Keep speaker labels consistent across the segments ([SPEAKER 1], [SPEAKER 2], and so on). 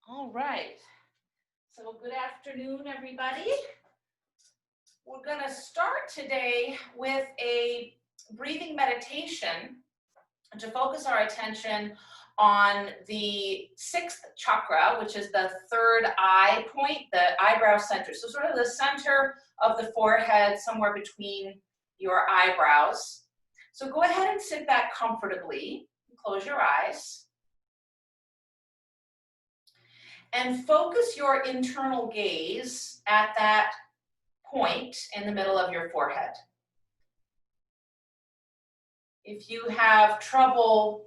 [SPEAKER 1] All right. So good afternoon, everybody. We're going to start today with a breathing meditation to focus our attention on the sixth chakra, which is the third eye point, the eyebrow center. So sort of the center of the forehead, somewhere between your eyebrows. So go ahead and sit back comfortably. Close your eyes. And focus your internal gaze at that point in the middle of your forehead. If you have trouble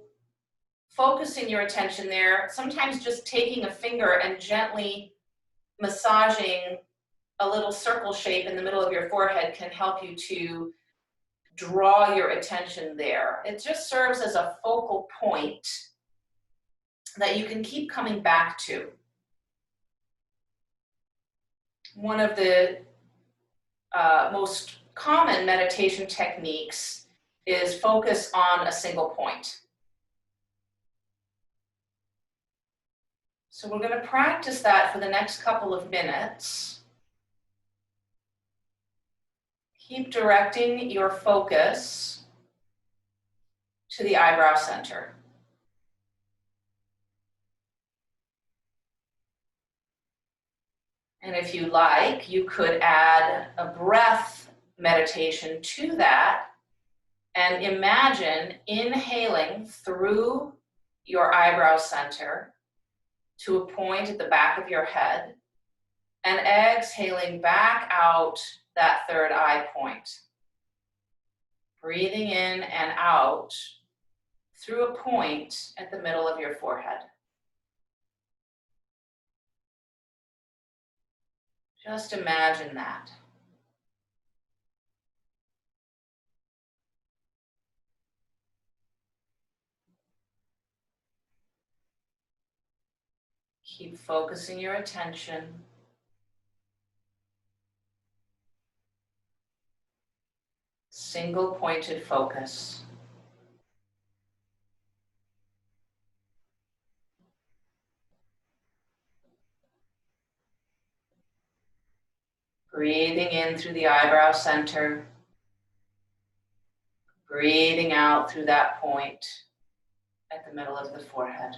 [SPEAKER 1] focusing your attention there, sometimes just taking a finger and gently massaging a little circle shape in the middle of your forehead can help you to draw your attention there. It just serves as a focal point that you can keep coming back to. One of the most common meditation techniques is focus on a single point. So we're going to practice that for the next couple of minutes. Keep directing your focus to the eyebrow center. And if you like, you could add a breath meditation to that and imagine inhaling through your eyebrow center to a point at the back of your head and exhaling back out that third eye point. Breathing in and out through a point at the middle of your forehead. Just imagine that. Keep focusing your attention. Single pointed focus. Breathing in through the eyebrow center. Breathing out through that point at the middle of the forehead.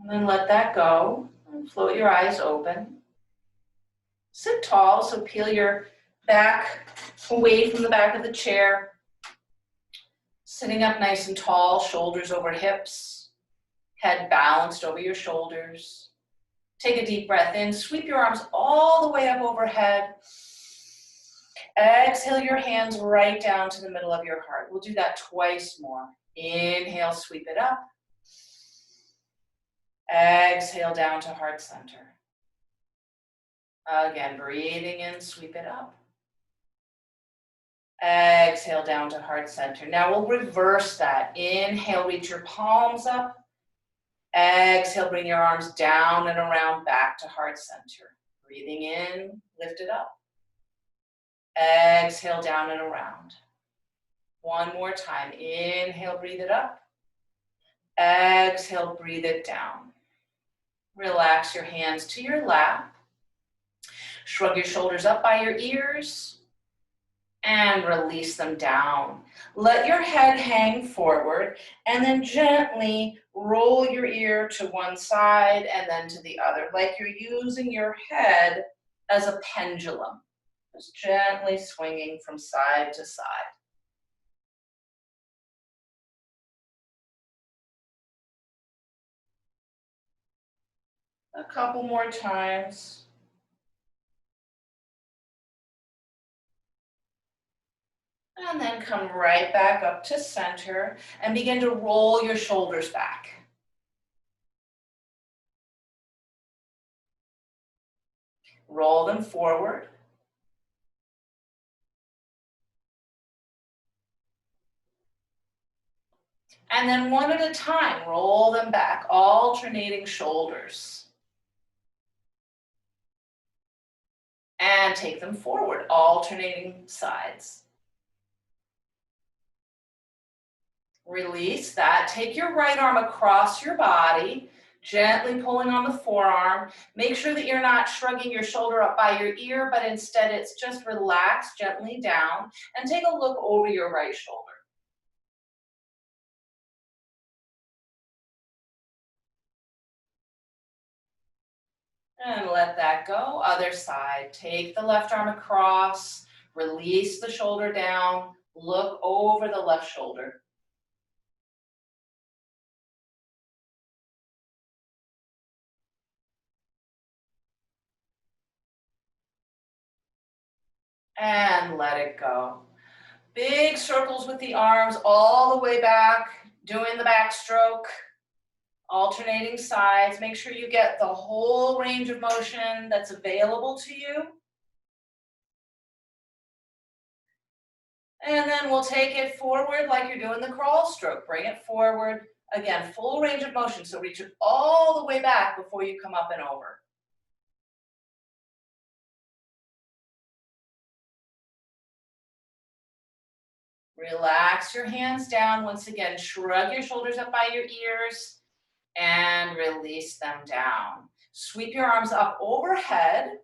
[SPEAKER 1] And then let that go and float your eyes open. Sit tall, so peel your back away from the back of the chair. Sitting up nice and tall, shoulders over hips, head balanced over your shoulders. Take a deep breath in, sweep your arms all the way up overhead. Exhale your hands right down to the middle of your heart. We'll do that twice more. Inhale, sweep it up. Exhale down to heart center. Again, breathing in, sweep it up. Exhale down to heart center. Now we'll reverse that. Inhale, reach your palms up. Exhale, bring your arms down and around back to heart center. Breathing in, lift it up. Exhale down and around. One more time. Inhale, breathe it up. Exhale, breathe it down. Relax your hands to your lap. Shrug your shoulders up by your ears and release them down. Let your head hang forward and then gently roll your ear to one side and then to the other, like you're using your head as a pendulum, just gently swinging from side to side. A couple more times. And then come right back up to center and begin to roll your shoulders back. Roll them forward. And then one at a time, roll them back, alternating shoulders. And and take them forward, alternating sides. Release that. Take your right arm across your body, gently pulling on the forearm. Make sure that you're not shrugging your shoulder up by your ear, but instead it's just relaxed gently down, and take a look over your right shoulder. And let that go. Other side. Take the left arm across, release the shoulder down, look over the left shoulder. And let it go. Big circles with the arms all the way back, doing the backstroke, alternating sides. Make sure you get the whole range of motion that's available to you. And then we'll take it forward like you're doing the crawl stroke. Bring it forward. Again, full range of motion. So reach it all the way back before you come up and over. Relax your hands down. Once again, shrug your shoulders up by your ears and release them down. Sweep your arms up overhead.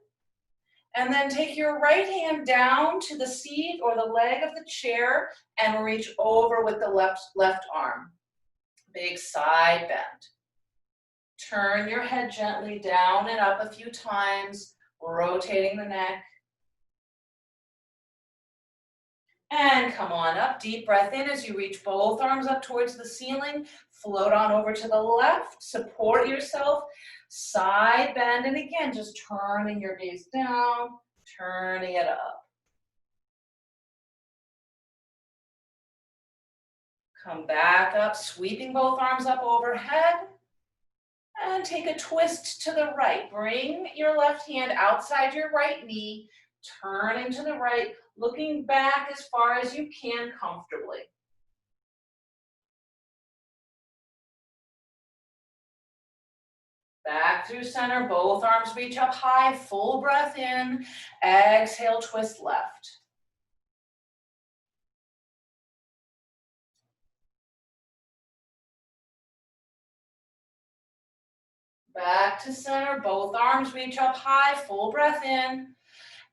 [SPEAKER 1] And then take your right hand down to the seat or the leg of the chair and reach over with the left arm. Big side bend. Turn your head gently down and up a few times, rotating the neck. And come on up, deep breath in as you reach both arms up towards the ceiling. Float on over to the left, support yourself, side bend, and again, just turning your gaze down, turning it up. Come back up, sweeping both arms up overhead, and take a twist to the right. Bring your left hand outside your right knee, turning to the right, looking back as far as you can comfortably. Back through center, both arms reach up high, full breath in, exhale, twist left. Back to center, both arms reach up high, full breath in,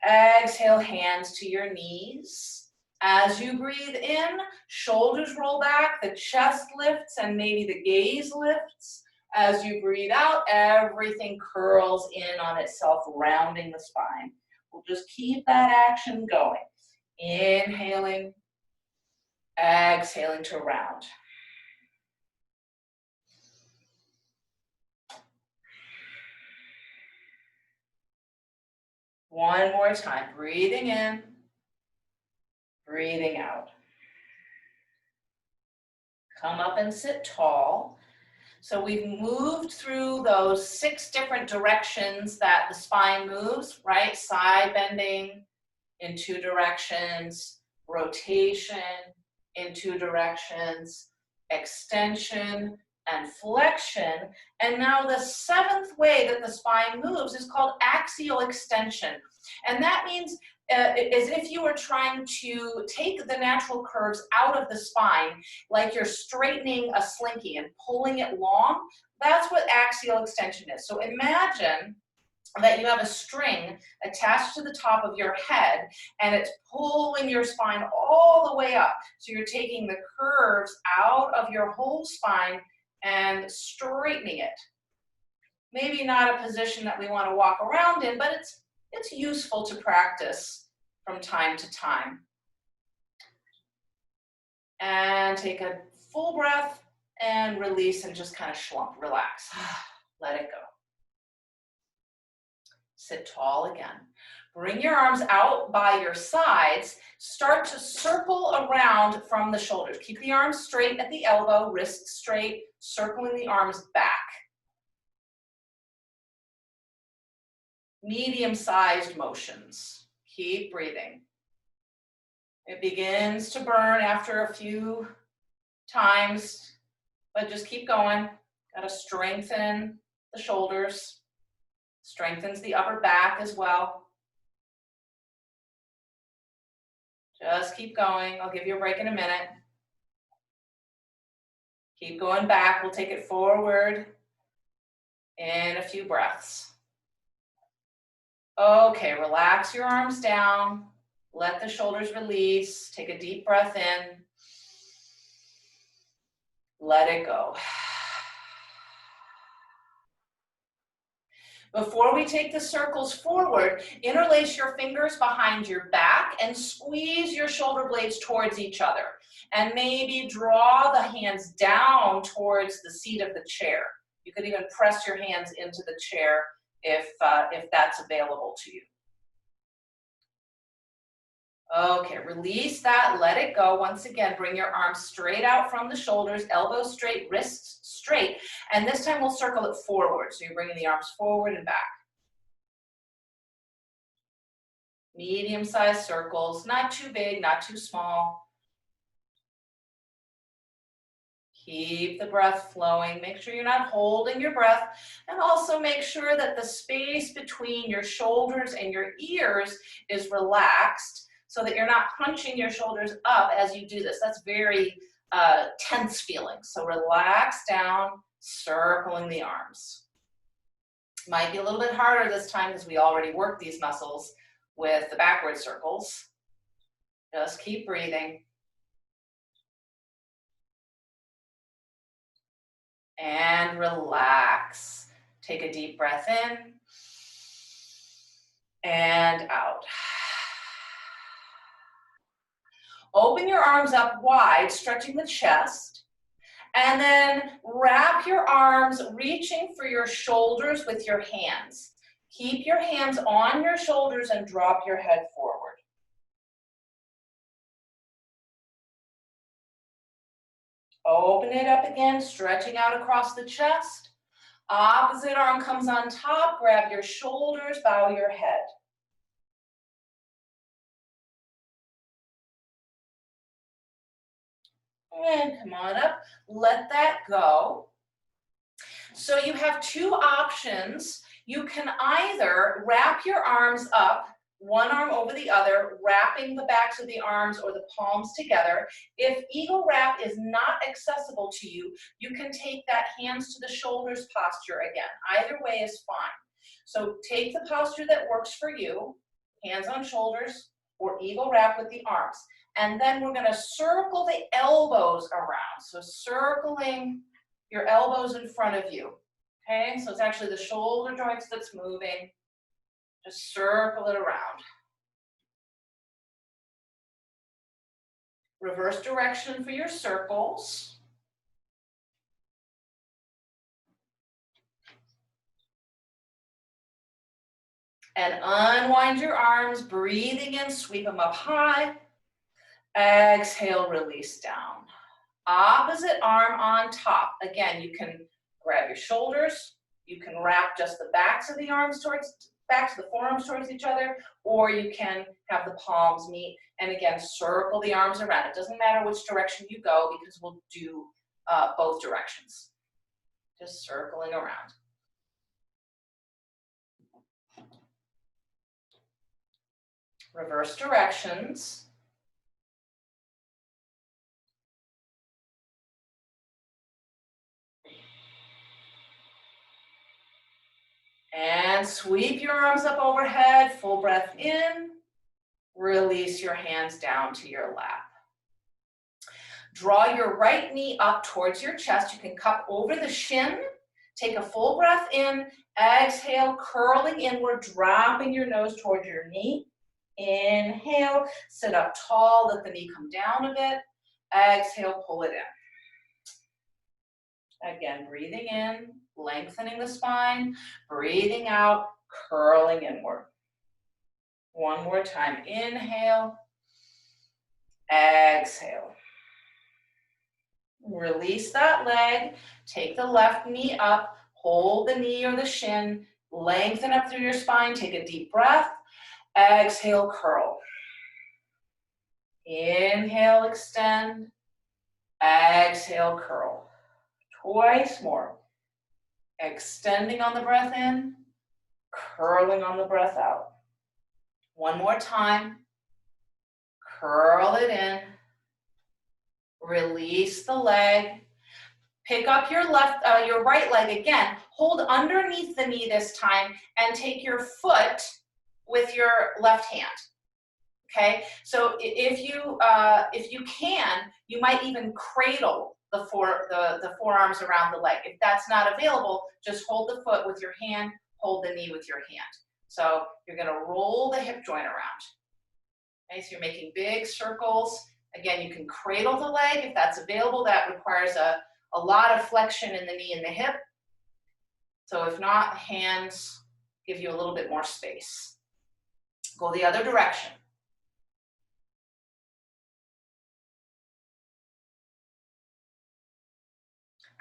[SPEAKER 1] exhale, hands to your knees. As you breathe in, shoulders roll back, the chest lifts, and maybe the gaze lifts. As you breathe out, everything curls in on itself, rounding the spine. We'll just keep that action going. Inhaling, exhaling to round. One more time, breathing in, breathing out. Come up and sit tall. So we've moved through those 6 different directions that the spine moves, right? Side bending in 2 directions, rotation in 2 directions, extension and flexion. And now the 7th way that the spine moves is called axial extension. And that means as if you were trying to take the natural curves out of the spine, like you're straightening a slinky and pulling it long. That's what axial extension is. So imagine that you have a string attached to the top of your head and it's pulling your spine all the way up. So you're taking the curves out of your whole spine and straightening it. Maybe not a position that we want to walk around in, but it's useful to practice from time to time. And take a full breath and release and just kind of slump, relax. Let it go. Sit tall again. Bring your arms out by your sides. Start to circle around from the shoulders. Keep the arms straight at the elbow, wrists straight, circling the arms back. Medium-sized motions. Keep breathing. It begins to burn after a few times, but just keep going. Got to strengthen the shoulders. Strengthens the upper back as well. Just keep going. I'll give you a break in a minute. Keep going back. We'll take it forward in a few breaths. Okay, relax your arms down. Let the shoulders release. Take a deep breath in. Let it go. Before we take the circles forward, interlace your fingers behind your back and squeeze your shoulder blades towards each other. And maybe draw the hands down towards the seat of the chair. You could even press your hands into the chair if that's available to you. Okay, release that, let it go. Once again, bring your arms straight out from the shoulders, elbows straight, wrists straight. And this time we'll circle it forward. So you're bringing the arms forward and back. Medium-sized circles, not too big, not too small. Keep the breath flowing. Make sure you're not holding your breath. And also make sure that the space between your shoulders and your ears is relaxed so that you're not hunching your shoulders up as you do this. That's very tense feeling. So relax down, circling the arms. Might be a little bit harder this time because we already worked these muscles with the backward circles. Just keep breathing. And relax. Take a deep breath in and out. Open your arms up wide, stretching the chest, and then wrap your arms, reaching for your shoulders with your hands. Keep your hands on your shoulders and drop your head forward. Open it up again, stretching out across the chest. Opposite arm comes on top, grab your shoulders, bow your head. And come on up, let that go. So you have two options. You can either wrap your arms up, one arm over the other, wrapping the backs of the arms or the palms together. If eagle wrap is not accessible to you, you can take that hands to the shoulders posture again. Either way is fine. So take the posture that works for you, hands on shoulders, or eagle wrap with the arms. And then we're going to circle the elbows around. So circling your elbows in front of you. Okay, so it's actually the shoulder joints that's moving. Just circle it around. Reverse direction for your circles. And unwind your arms, breathing in, sweep them up high. Exhale, release down. Opposite arm on top. Again, you can grab your shoulders. You can wrap just the backs of the arms backs of the forearms towards each other, or you can have the palms meet. And again, circle the arms around. It doesn't matter which direction you go because we'll do both directions. Just circling around. Reverse directions. And sweep your arms up overhead, full breath in. Release your hands down to your lap. Draw your right knee up towards your chest. You can cup over the shin. Take a full breath in. Exhale, curling inward, dropping your nose towards your knee. Inhale, sit up tall, let the knee come down a bit. Exhale, pull it in. Again, breathing in, lengthening the spine. Breathing out, curling inward. One more time. Inhale. Exhale. Release that leg. Take the left knee up. Hold the knee or the shin. Lengthen up through your spine. Take a deep breath. Exhale, curl. Inhale, extend. Exhale, curl. Twice more. Extending on the breath in. Curling on the breath out. One more time. curl it in, release the leg, pick up your right leg again, hold underneath the knee this time, and take your foot with your left hand. Okay, so if you can, you might even cradle the forearms around the leg. If that's not available, just hold the foot with your hand, hold the knee with your hand. So you're gonna roll the hip joint around. Okay, so you're making big circles. Again, you can cradle the leg if that's available. That requires a lot of flexion in the knee and the hip. So if not, hands give you a little bit more space. Go the other direction.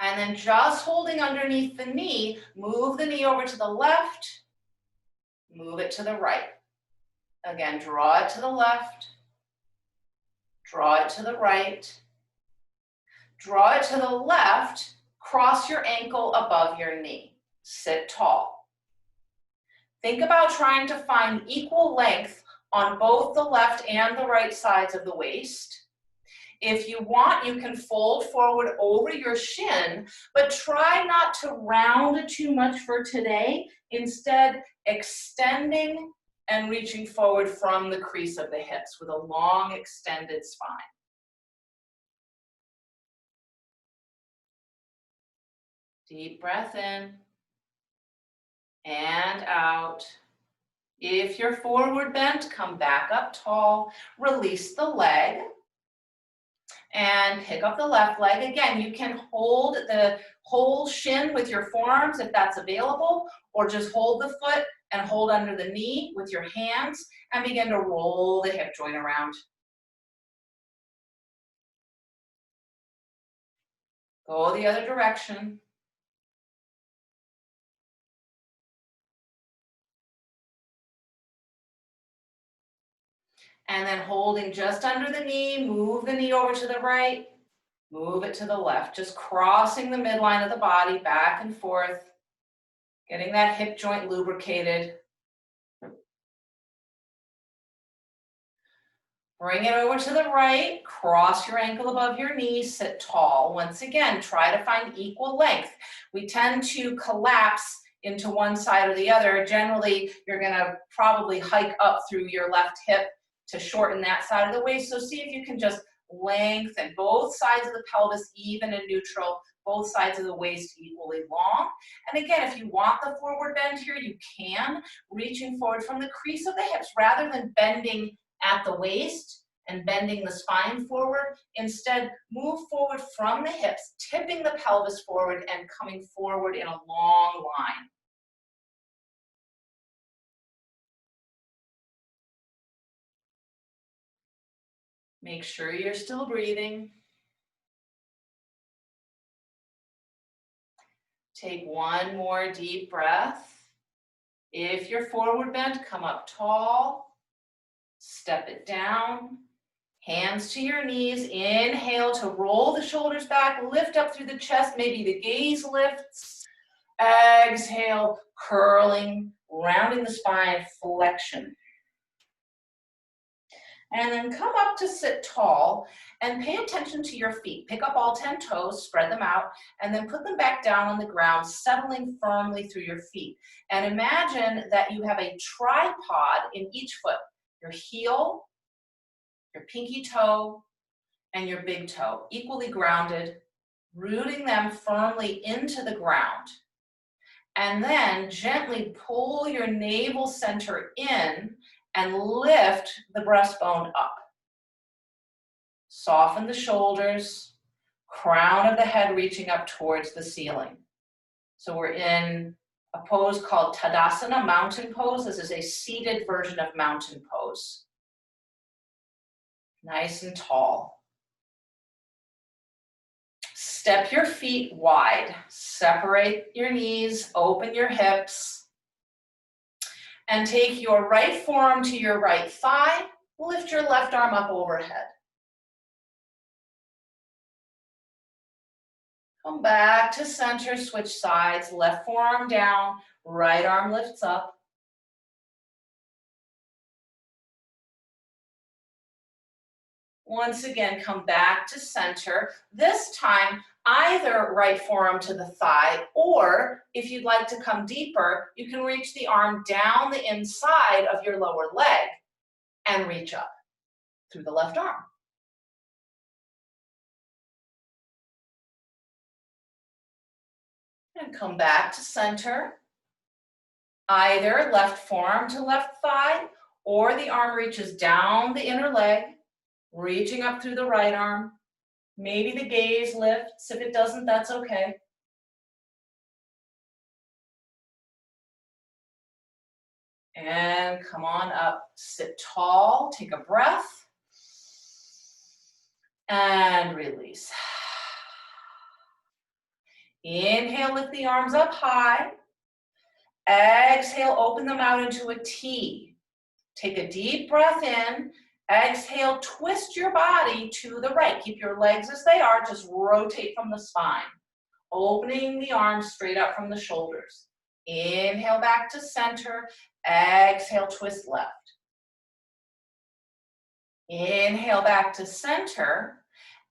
[SPEAKER 1] And then just holding underneath the knee, move the knee over to the left, move it to the right. Again, draw it to the left, draw it to the right, draw it to the left, cross your ankle above your knee, sit tall. Think about trying to find equal length on both the left and the right sides of the waist. If you want, you can fold forward over your shin, but try not to round too much for today. Instead, extending and reaching forward from the crease of the hips with a long extended spine. Deep breath in and out. If you're forward bent, come back up tall, release the leg, and pick up the left leg. Again, you can hold the whole shin with your forearms if that's available, or just hold the foot and hold under the knee with your hands and begin to roll the hip joint around. Go the other direction. And then holding just under the knee, move the knee over to the right, move it to the left, just crossing the midline of the body back and forth, getting that hip joint lubricated. Bring it over to the right, cross your ankle above your knee, sit tall. Once again, try to find equal length. We tend to collapse into one side or the other. Generally, you're gonna probably hike up through your left hip to shorten that side of the waist. So see if you can just lengthen both sides of the pelvis, even and neutral, both sides of the waist equally long. And again, if you want the forward bend here, you can, reaching forward from the crease of the hips rather than bending at the waist and bending the spine forward. Instead, move forward from the hips, tipping the pelvis forward and coming forward in a long line. Make sure you're still breathing. Take one more deep breath. If you're forward bent, come up tall. Step it down. Hands to your knees. Inhale to roll the shoulders back, lift up through the chest. Maybe the gaze lifts. Exhale, curling, rounding the spine, flexion. And then come up to sit tall and pay attention to your feet. Pick up all 10 toes, spread them out, and then put them back down on the ground, settling firmly through your feet. And imagine that you have a tripod in each foot, your heel, your pinky toe, and your big toe, equally grounded, rooting them firmly into the ground. And then gently pull your navel center in and lift the breastbone up. Soften the shoulders, crown of the head reaching up towards the ceiling. So we're in a pose called Tadasana, mountain pose. This is a seated version of mountain pose. Nice and tall. Step your feet wide. Separate your knees, open your hips. And take your right forearm to your right thigh. Lift your left arm up overhead. Come back to center, switch sides. Left forearm down, right arm lifts up. Once again, come back to center. This time, either right forearm to the thigh, or if you'd like to come deeper, you can reach the arm down the inside of your lower leg and reach up through the left arm. And come back to center. Either left forearm to left thigh, or the arm reaches down the inner leg, reaching up through the right arm. Maybe the gaze lifts. If it doesn't, that's okay. And come on up, sit tall, take a breath, and release. Inhale, lift the arms up high. Exhale, open them out into a T. Take a deep breath in. Exhale, twist your body to the right. Keep your legs as they are, just rotate from the spine. Opening the arms straight up from the shoulders. Inhale back to center. Exhale, twist left. Inhale back to center.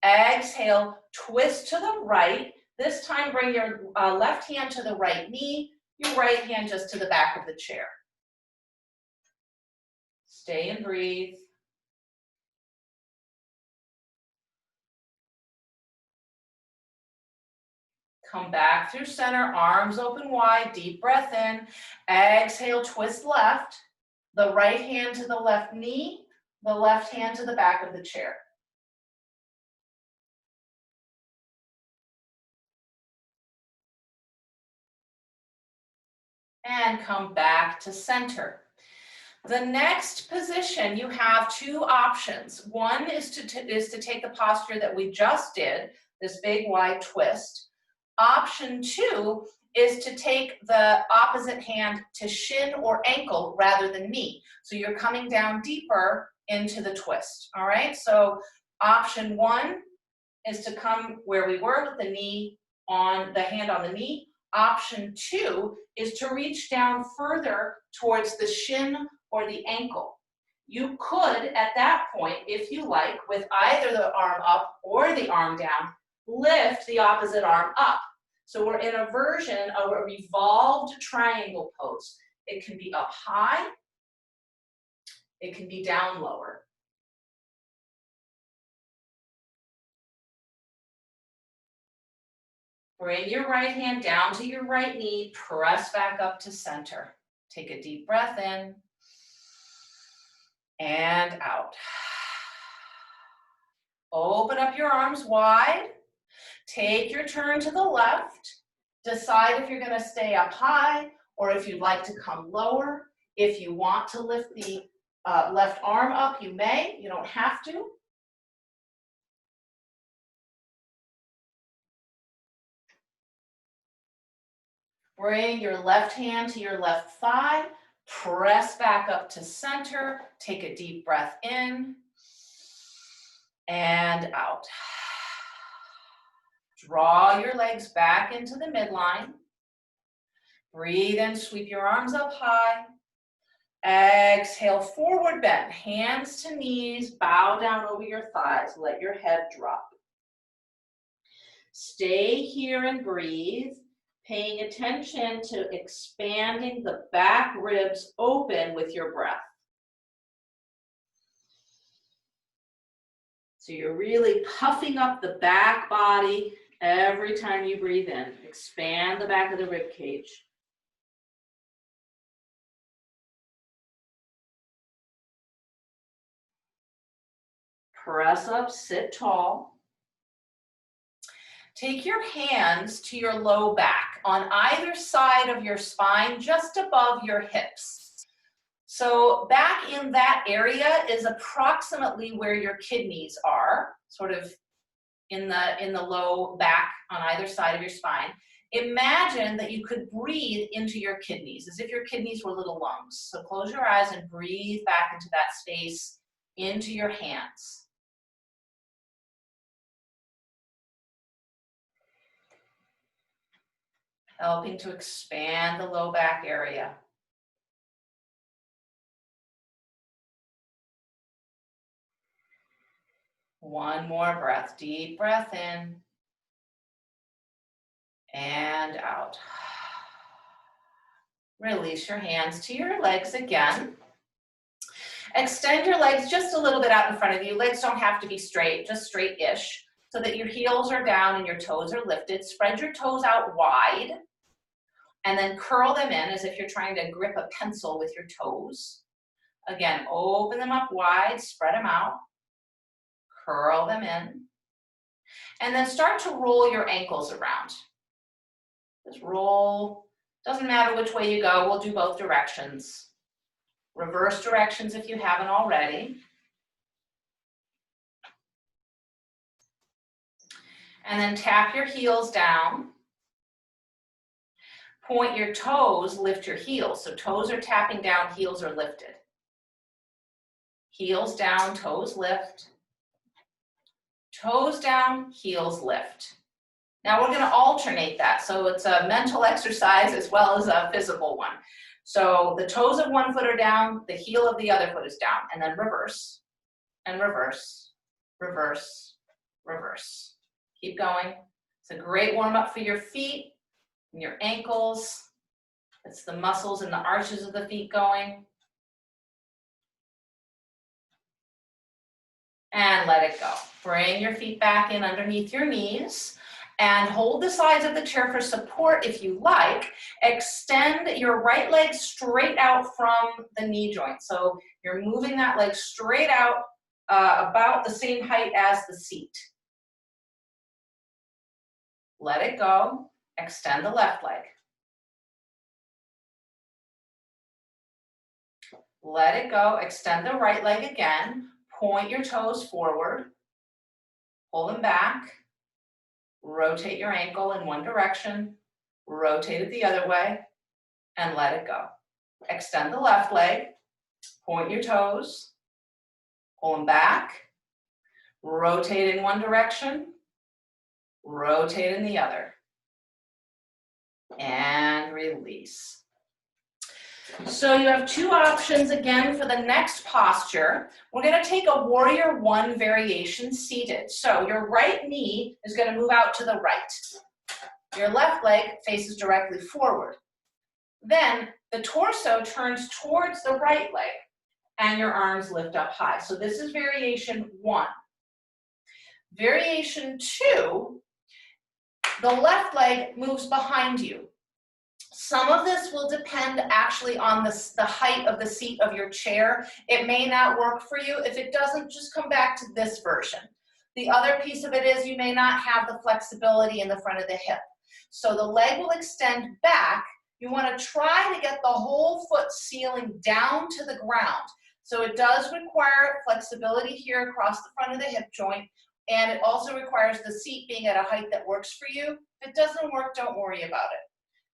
[SPEAKER 1] Exhale, twist to the right. This time bring your left hand to the right knee, your right hand just to the back of the chair. Stay and breathe. Come back through center, arms open wide, deep breath in. Exhale, twist left. The right hand to the left knee, the left hand to the back of the chair. And come back to center. The next position, you have two options. One is to take the posture that we just did, this big wide twist. Option two is to take the opposite hand to shin or ankle rather than knee. So you're coming down deeper into the twist, all right? So option one is to come where we were with the hand on the knee. Option two is to reach down further towards the shin or the ankle. You could, at that point, if you like, with either the arm up or the arm down, lift the opposite arm up. So we're in a version of a revolved triangle pose. It can be up high, it can be down lower. Bring your right hand down to your right knee, press back up to center. Take a deep breath in and out. Open up your arms wide. Take your turn to the left. Decide if you're going to stay up high or if you'd like to come lower. If you want to lift the left arm up, you may. You don't have to. Bring your left hand to your left thigh. Press back up to center. Take a deep breath in and out. Draw your legs back into the midline. Breathe in, sweep your arms up high. Exhale, forward bend, hands to knees, bow down over your thighs, let your head drop. Stay here and breathe, paying attention to expanding the back ribs open with your breath. So you're really puffing up the back body every time you breathe in. Expand the back of the rib cage. Press up, sit tall. Take your hands to your low back on either side of your spine, just above your hips. So back in that area is approximately where your kidneys are, sort of in the low back on either side of your spine. Imagine that you could breathe into your kidneys as if your kidneys were little lungs. So close your eyes and breathe back into that space, into your hands. Helping to expand the low back area. One more breath, deep breath in and out. Release your hands to your legs again. Extend your legs just a little bit out in front of you. Legs don't have to be straight, just straight-ish, so that your heels are down and your toes are lifted. Spread your toes out wide, and then curl them in as if you're trying to grip a pencil with your toes. Again, open them up wide, spread them out, curl them in, and then start to roll your ankles around. Just roll. Doesn't matter which way you go, we'll do both directions. Reverse directions if you haven't already. And then tap your heels down. Point your toes, lift your heels. So toes are tapping down, heels are lifted. Heels down, toes lift. Toes down, heels lift. Now we're going to alternate that. So it's a mental exercise as well as a physical one. So the toes of one foot are down, the heel of the other foot is down, and then reverse, and reverse, reverse, reverse. Keep going. It's a great warm-up for your feet and your ankles. It's the muscles and the arches of the feet going. And let it go. Bring your feet back in underneath your knees. And hold the sides of the chair for support if you like. Extend your right leg straight out from the knee joint. So you're moving that leg straight out about the same height as the seat. Let it go. Extend the left leg. Let it go. Extend the right leg again. Point your toes forward. Pull them back. Rotate your ankle in one direction, rotate it the other way, and let it go. Extend the left leg, point your toes, pull them back, rotate in one direction, rotate in the other, and release. So you have two options again for the next posture. We're going to take a warrior one variation seated. So your right knee is going to move out to the right. Your left leg faces directly forward. Then the torso turns towards the right leg and your arms lift up high. So this is variation one. Variation two, the left leg moves behind you. Some of this will depend actually on the height of the seat of your chair. It may not work for you. If it doesn't, just come back to this version. The other piece of it is you may not have the flexibility in the front of the hip. So the leg will extend back. You want to try to get the whole foot sealing down to the ground. So it does require flexibility here across the front of the hip joint, and it also requires the seat being at a height that works for you. If it doesn't work, don't worry about it.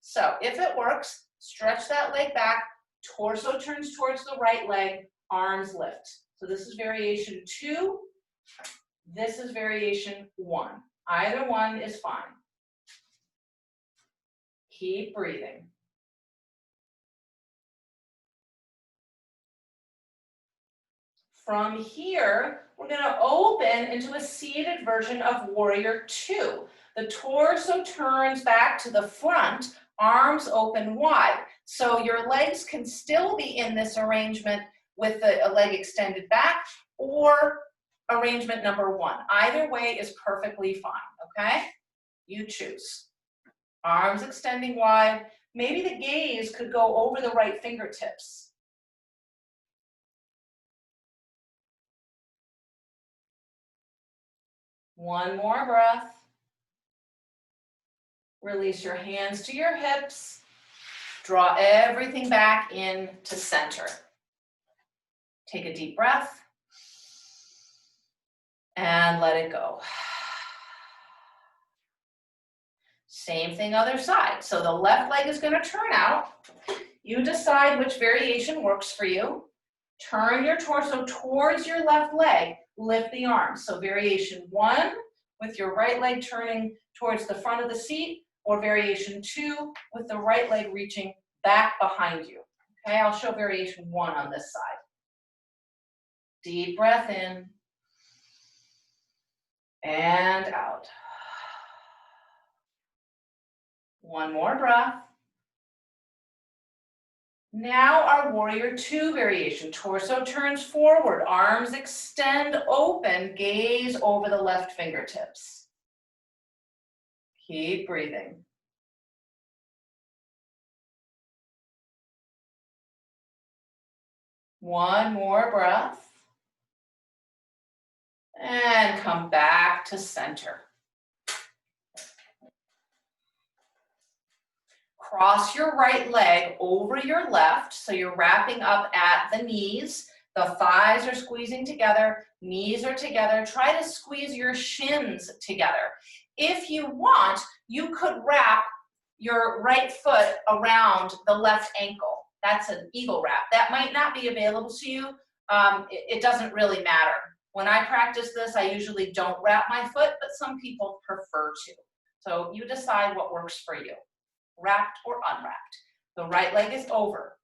[SPEAKER 1] So if it works, stretch that leg back, torso turns towards the right leg, arms lift. So this is variation two. This is variation one. Either one is fine. Keep breathing. From here, we're going to open into a seated version of warrior two. The torso turns back to the front, arms open wide. So your legs can still be in this arrangement with a leg extended back, or arrangement number one. Either way is perfectly fine, okay? You choose. Arms extending wide. Maybe the gaze could go over the right fingertips. One more breath. Release your hands to your hips. Draw everything back into center. Take a deep breath and let it go. Same thing other side. So the left leg is going to turn out. You decide which variation works for you. Turn your torso towards your left leg. Lift the arms. So variation one with your right leg turning towards the front of the seat, or variation two with the right leg reaching back behind you. Okay, I'll show variation one on this side. Deep breath in. and out. One more breath. Now our warrior two variation. Torso turns forward, arms extend open, gaze over the left fingertips. Keep breathing. One more breath. And come back to center. Cross your right leg over your left, so you're wrapping up at the knees. The thighs are squeezing together, knees are together. Try to squeeze your shins together. If you want, you could wrap your right foot around the left ankle. That's an eagle wrap. That might not be available to you. It doesn't really matter. When I practice this, I usually don't wrap my foot, but some people prefer to. So you decide what works for you, wrapped or unwrapped. The right leg is over.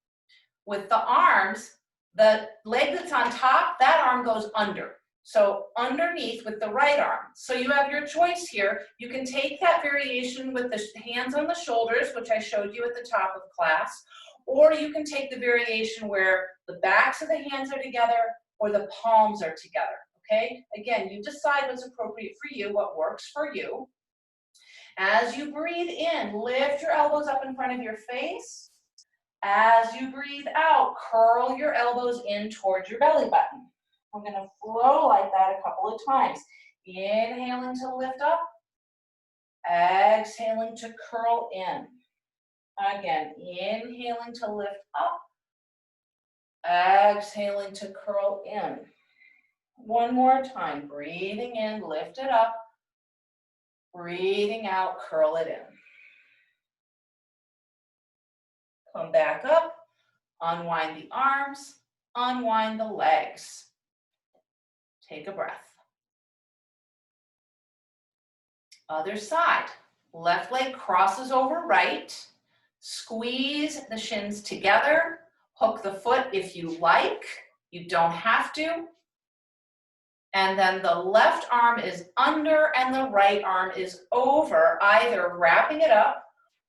[SPEAKER 1] With the arms, the leg that's on top, that arm goes under. So underneath with the right arm. So you have your choice here. You can take that variation with the hands on the shoulders, which I showed you at the top of class, or you can take the variation where the backs of the hands are together or the palms are together, okay? Again, you decide what's appropriate for you, what works for you. As you breathe in, lift your elbows up in front of your face. As you breathe out, curl your elbows in towards your belly button. We're going to flow like that a couple of times. Inhaling to lift up. Exhaling to curl in. Again, inhaling to lift up. Exhaling to curl in. One more time. Breathing in, lift it up. Breathing out, curl it in. Come back up. Unwind the arms. Unwind the legs. Take a breath. Other side. Left leg crosses over right. Squeeze the shins together. Hook the foot if you like. You don't have to. And then the left arm is under and the right arm is over, either wrapping it up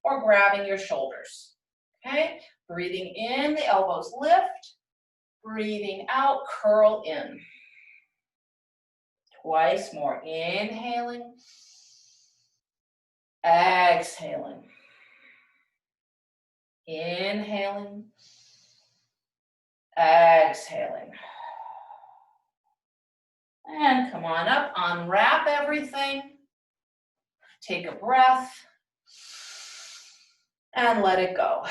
[SPEAKER 1] or grabbing your shoulders. Okay? Breathing in, the elbows lift. Breathing out, curl in. Twice more. Inhaling. Exhaling. Inhaling. Exhaling. And come on up, unwrap everything. Take a breath. And let it go.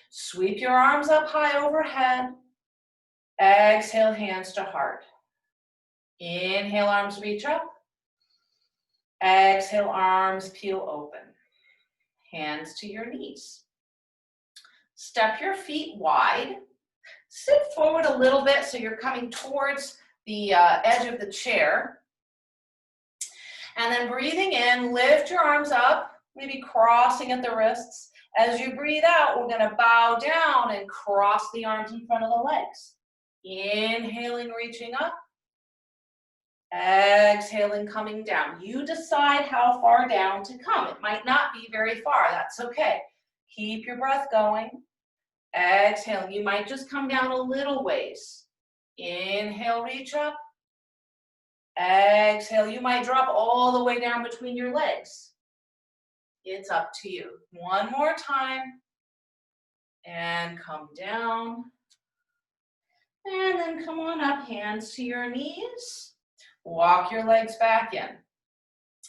[SPEAKER 1] Sweep your arms up high overhead. Exhale, hands to heart. Inhale, arms reach up. Exhale, arms peel open. Hands to your knees. Step your feet wide. Sit forward a little bit so you're coming towards the edge of the chair. And then breathing in, lift your arms up, maybe crossing at the wrists. As you breathe out, we're going to bow down and cross the arms in front of the legs. Inhaling, reaching up. Exhaling, coming down. You decide how far down to come. It might not be very far. That's okay. Keep your breath going. Exhale. You might just come down a little ways. Inhale, reach up. Exhale. You might drop all the way down between your legs. It's up to you. One more time. And come down. And then come on up, hands to your knees. Walk your legs back in.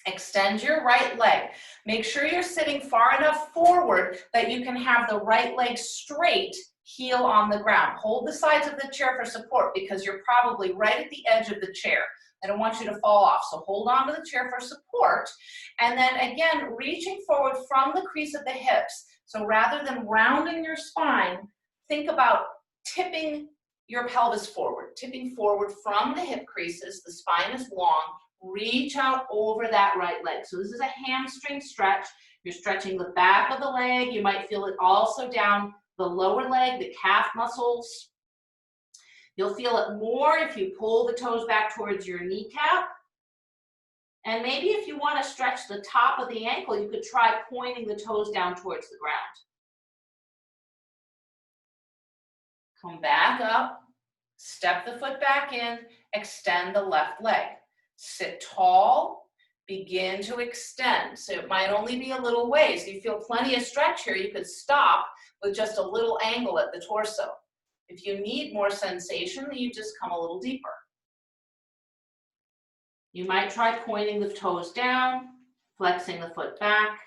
[SPEAKER 1] Extend your right leg. Make sure you're sitting far enough forward that you can have the right leg straight, heel on the ground. Hold the sides of the chair for support because you're probably right at the edge of the chair. I don't want you to fall off, so hold on to the chair for support. And then again, reaching forward from the crease of the hips. So rather than rounding your spine, think about tipping your pelvis forward, tipping forward from the hip creases. The spine is long. Reach out over that right leg. So this is a hamstring stretch. You're stretching the back of the leg. You might feel it also down the lower leg, the calf muscles. You'll feel it more if you pull the toes back towards your kneecap. And maybe if you want to stretch the top of the ankle, you could try pointing the toes down towards the ground. Come back up, step the foot back in, extend the left leg. Sit tall, begin to extend. So it might only be a little ways. If you feel plenty of stretch here, you could stop with just a little angle at the torso. If you need more sensation, you just come a little deeper. You might try pointing the toes down, flexing the foot back.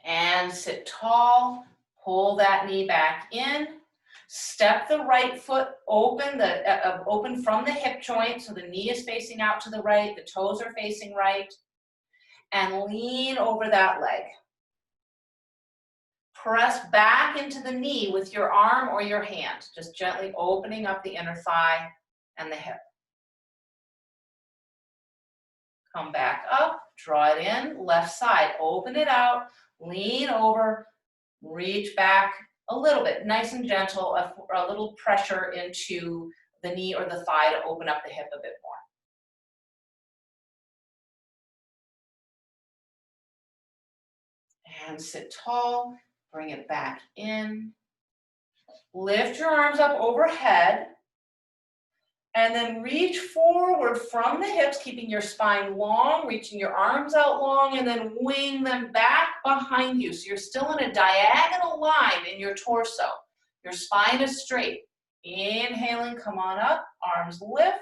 [SPEAKER 1] And sit tall, pull that knee back in. Step the right foot open, open from the hip joint, so the knee is facing out to the right, the toes are facing right, and lean over that leg. Press back into the knee with your arm or your hand, just gently opening up the inner thigh and the hip. Come back up, draw it in, left side, open it out, lean over, reach back a little bit, nice and gentle, a little pressure into the knee or the thigh to open up the hip a bit more. And sit tall, bring it back in. Lift your arms up overhead, and then reach forward from the hips, keeping your spine long, reaching your arms out long, and then wing them back behind you. So you're still in a diagonal line in your torso. Your spine is straight. Inhaling, come on up, arms lift.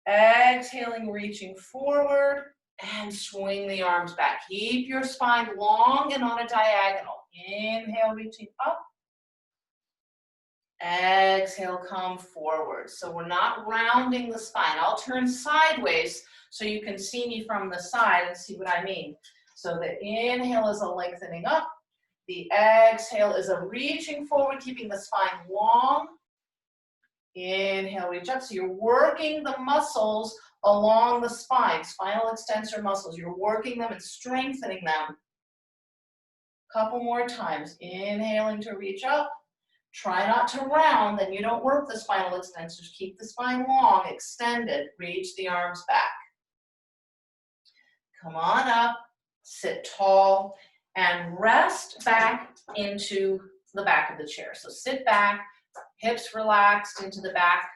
[SPEAKER 1] Exhaling, reaching forward, and swing the arms back. Keep your spine long and on a diagonal. Inhale, reaching up. Exhale, come forward. So we're not rounding the spine. I'll turn sideways so you can see me from the side and see what I mean. So the inhale is a lengthening up. The exhale is a reaching forward, keeping the spine long. Inhale, reach up. So you're working the muscles along the spine, spinal extensor muscles. You're working them and strengthening them. Couple more times. Inhaling to reach up. Try not to round, then you don't work the spinal extensors. Keep the spine long, extended. Reach the arms back. Come on up, sit tall, and rest back into the back of the chair. So sit back, hips relaxed into the back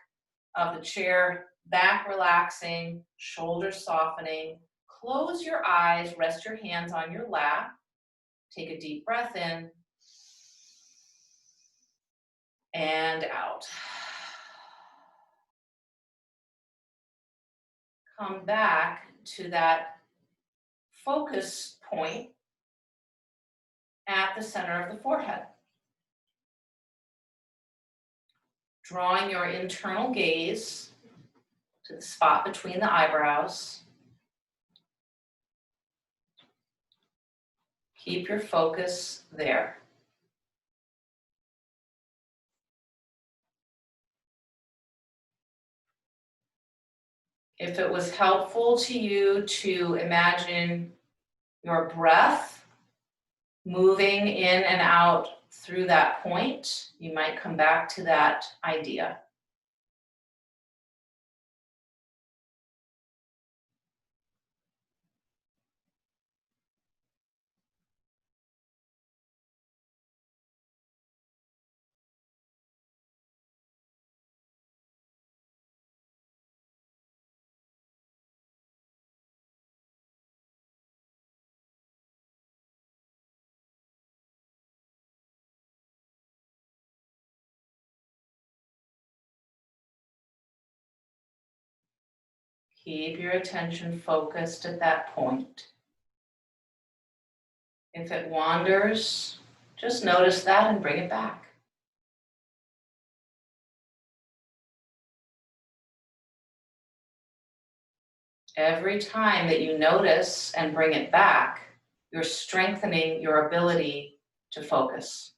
[SPEAKER 1] of the chair, back relaxing, shoulders softening. Close your eyes, rest your hands on your lap. Take a deep breath in. And out. Come back to that focus point at the center of the forehead. Drawing your internal gaze to the spot between the eyebrows. Keep your focus there. If it was helpful to you to imagine your breath moving in and out through that point, you might come back to that idea. Keep your attention focused at that point. If it wanders, just notice that and bring it back. Every time that you notice and bring it back, you're strengthening your ability to focus.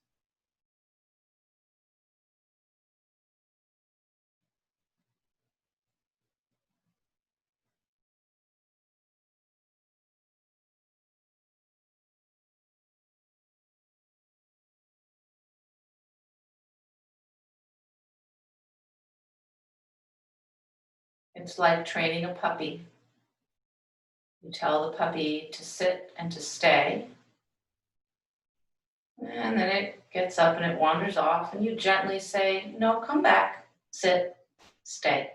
[SPEAKER 1] It's like training a puppy. You tell the puppy to sit and to stay. And then it gets up and it wanders off, and you gently say, no, come back, sit, stay.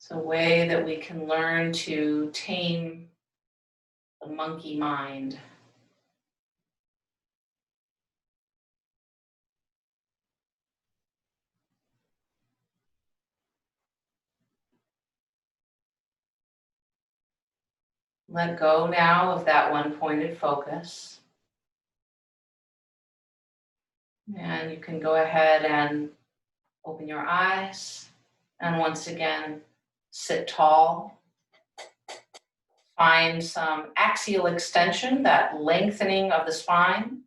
[SPEAKER 1] It's a way that we can learn to tame the monkey mind. Let go now of that one-pointed focus. And you can go ahead and open your eyes. And once again, sit tall. Find some axial extension, that lengthening of the spine.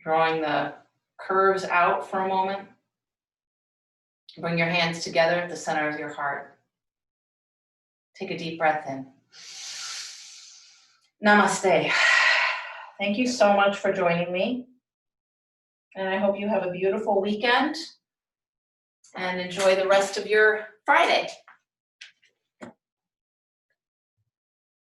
[SPEAKER 1] Drawing the curves out for a moment. Bring your hands together at the center of your heart. Take a deep breath in. Namaste. Thank you so much for joining me. And I hope you have a beautiful weekend and enjoy the rest of your Friday.